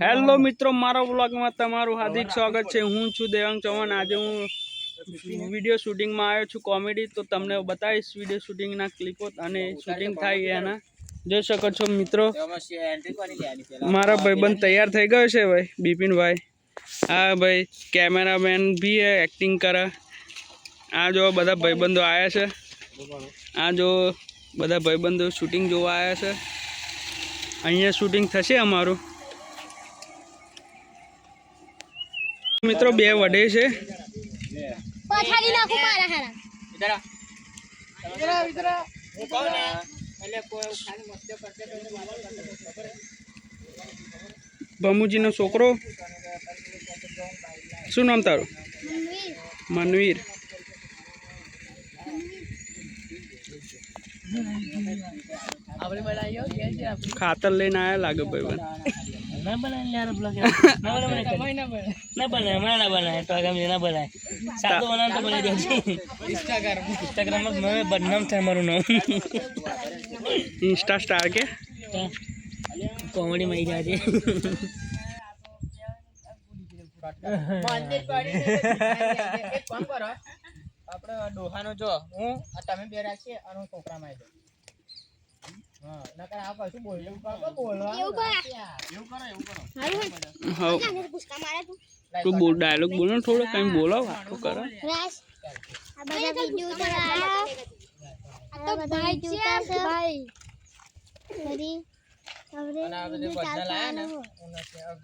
Hello મિત્રો, મારા વ્લોગમાં તમારું હાર્દિક સ્વાગત છે। હું છું દેવાંગ ચૌહાણ। આજે હું વિડીયો શૂટિંગમાં આવ્યો છું કોમેડી, તો તમને બતાવીશ વિડીયો શૂટિંગના ક્લિપો અને શૂટિંગ થાય એના। જોઈ શકો છો મિત્રો, મારા ભાઈબંધ તૈયાર થઈ ગયો છે ભાઈ બિપિનભાઈ। હા ભાઈ, કેમેરામેન भी है, एक्टिंग કરે। આ જો બધા ભાઈબંધો આવ્યા છે, આ જો બધા ભાઈબંધો શૂટિંગ જોવા આવ્યા છે। અહીંયા શૂટિંગ થશે અમારું મિત્રો। બે વડે છે, ભમુજી નો છોકરો। શું નામ તારું? મનવીર। ખાતર લઈને આયા લાગે ભાઈ। ना बनाए यार ब्लॉग ना बनाए हमारा ना बनाए तो आगे मुझे ना बनाए साथ बनाना तो बना दीजिए। इंस्टाग्राम में मैं बदनाम था हमारा नाम इंस्टा स्टार के कॉमेडी में ही जा रही એક કામ કરો, આપણે ડોહાનો જો હું તમે બે રાખીએ અને છોકરામાં આવી જાઓ। હા, નકર આ પાછું બોલવું કાકો બોલવા એવું કરો તું બોલ, ડાયલોગ બોલ ને થોડો, કઈ બોલો વાતો કરો। આ બધા વિડિયો ઉતારા આ તો ભાઈ જોતા છે ભાઈ ફરી અને આ બધે બધા લાયા ને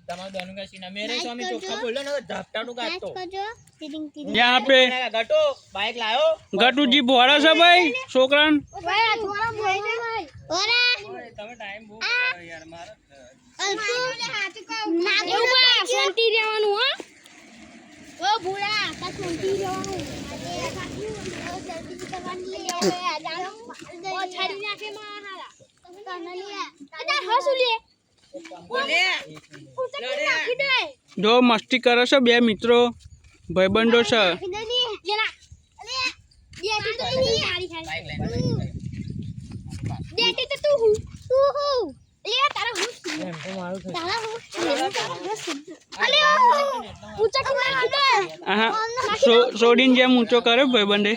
તમારો દોનું કા સીના મેરે સ્વામી ચોખ્ખા બોલો ને ઝાપટાનું કાટતો यहाँ पे ગટો બાઈક લાયો गटू जी बोरा છે ભાઈ છોકરાન। ભાઈ આ થોડા ભાઈ ઓરા તમે ટાઈમ બહુ યાર મારા એવું બા શાંતિ રહેવાનું હા। ઓ ભૂડા કા શાંતિ રહેવાનું જલ્દી કરવાની લે આ જાણો ઓ છાડી નાખે માં હાલા તને લે અડા હસુ લે બોલે નાખી દે જો મસ્તી કરે છે બે મિત્રો ભાઈબંધો છે। જેના અલે દેતી તો નહીં હારી બાઈક ખાલી લઈને દેતી તો તું હું લે તારા હું તારા હું અલે ઊંચા કમરા નાખી દે હા સોડીન જેમ ઊંચો કરે ભાઈબંધે।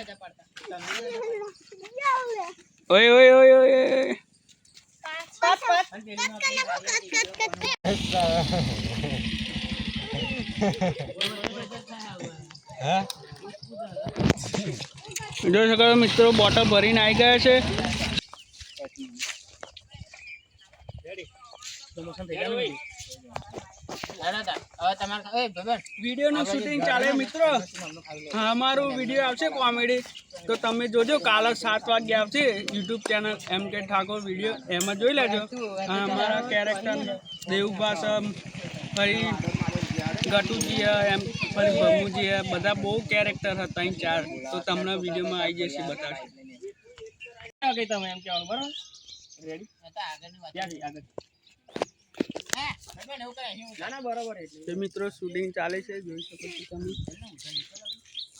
ઓય ઓય ઓય ઓય જોઈ શકો મિત્રો, બોટલ ભરીને આવી ગયા છે। વિડીયો નું શૂટિંગ ચાલે મિત્રો। હા, અમારું વિડીયો આવશે કોમેડી, તો તમે જોજો। કાલે 7 વાગે આવશે YouTube channel MK Thakor video, એમાં જોઈ લેજો। અમારા કેરેક્ટર દેવુભા છે, ફરી ગટુજી એમ, ફરી ભમુજી બધા બહુ કેરેક્ટર હતા 3-4, તો તમને વિડીયોમાં આવી જશે, બતાવશે। તમે એમ કહેવાનું બરાબર રેડી આગળ ના બરોબર તો મિત્રો શૂટિંગ ચાલે છે, જોઈ શકો છો તમે।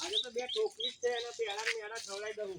આજે તો બે ટોકરી છે અને પેલા મેળા ખવડાવી દઉં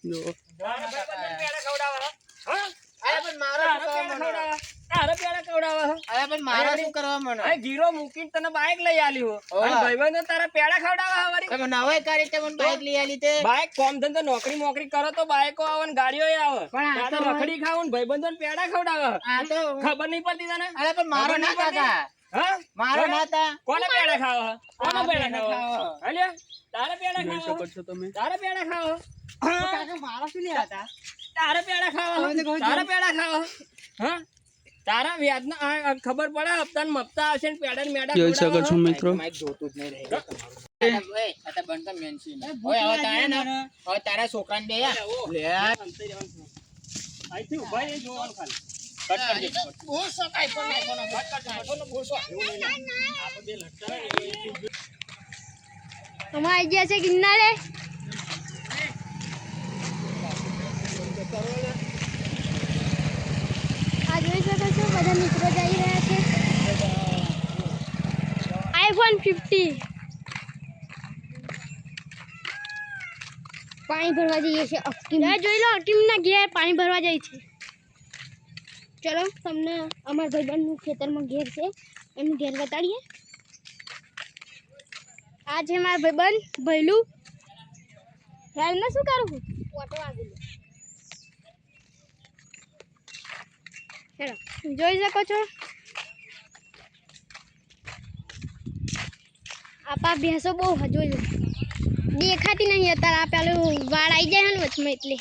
જો પેલા ખવડાવવા હા અરે પણ મારો ખવડાવવા તારે પેલા કવડાવા અરે પણ મારો શું કરવા મને આ જીરો મૂકીને તને બાઈક લઈ આલી હો અને ભાઈબંધો તારા પેડા ખવડાવા હવારી તમે નવાઈ કરી તે મને બાઈક લઈ આલી તે બાઈક કોમ ધંધો નોકરી મોકરી કરો તો બાઈકો આવે ને ગાડીઓ આવે પણ આ તો રખડી ખાવું ને ભાઈબંધો ને પેડા ખવડાવે આ તો ખબર નહીં પડતી તને અરે પણ મારો ના કાકા હા મારો ના તા કોને પેડા ખાવા કોને પેડા ખાવા હાલ્યા તારે પેડા જોઈ શકો ખાવા છો તમે। તારે પેડા ખાવા કાકા મારો શું લે હતા તારે પેડા ખાવા તારે પેડા ખાવા હા તારા વ્યાજના ખબર પડે હપ્તા ને મપ્તા આવશે ને પેડા ને મેડા જોઈ શકો છો મિત્રો। માઈક જોતું જ નહીં રહે ઓય આ બનતા મેન્સી ઓય હવે તારે ને હવે તારા છોકરાને બે લે આઈથી ઉભા એ જોવાનું ખાલી કટ કરજે બહુ સકાય પણ કટ કરજે બહુ સો આપણે બે લટકા અમાર ગયા છે કિન્નારે આ જોઈ શકો છો બધા મિત્રો જઈ રહ્યા છે iPhone 50 પાણી ભરવા જઈએ છે અકીમ જોઈ લો અકીમ ના ઘેર પાણી ભરવા જાય છે ચલો તમને અમારા ભાઈબંધનું ખેતરમાં ઘેર છે એનું ઘેર બતાડીએ. આ છે મારા ભાઈબંધ ભૈલું. હેલને શું કરું છું? ફોટો આગળ હેલો જોઈ શકો છો. આપા ભેંસો બહુ જોઈ લો દેખાતી નહીં અત્યારે. આ પેલું વાળ આવી જાય ને વચમાં એટલે